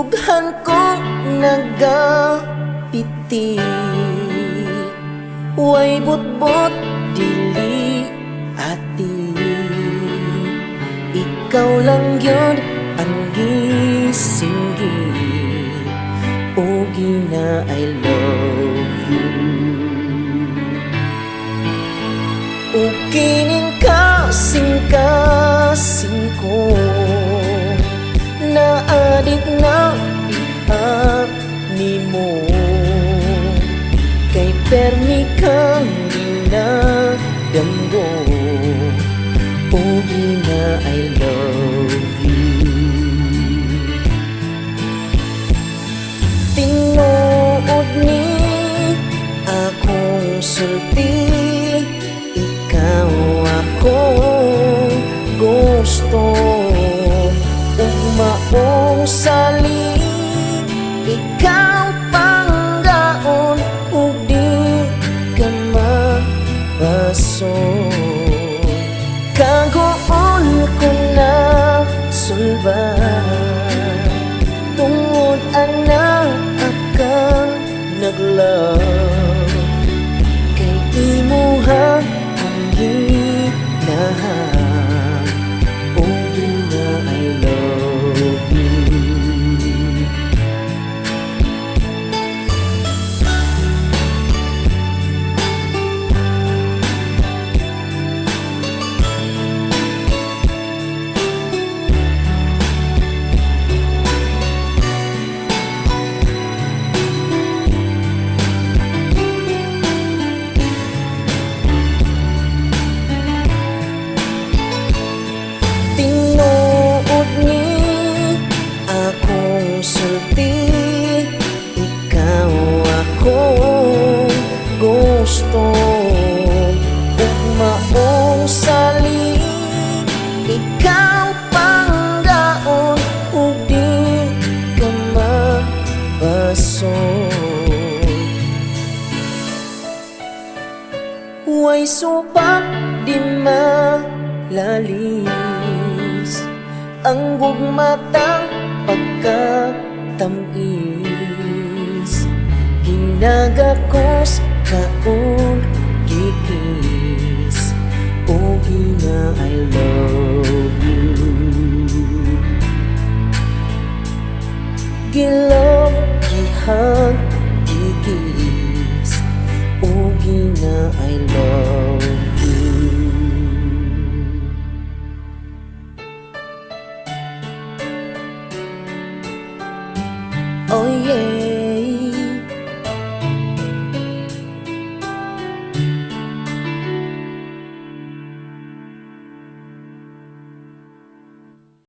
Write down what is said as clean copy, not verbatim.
Dughan ko nagapiti, way butbot dili ati. Ikaw lang yun ang gisinggi, o gina I love you. O kining kasing-kasing ko, naadik na iap ni mo, kay permi kang ginadanggo, o gina I love you. Tinuod ni akong sulti, ikaw akong gusto, ug maong saling ikaw panggaon, ug di ka mabason. Kagoon ko na sulban, tungod ana akan nag-love, kay imuha ang ginahan, o gina I love you. Tinuod ni akong sulti, ikaw akong gusto, ug maong saling ikaw panggaon, ug di ka mabason. Way supak di malalis ang gugmatang pagkatamis, ginagakos kaon gikis, o gina I love you. Gilove, gihag, gikis, o gina I love you. Oh yeah.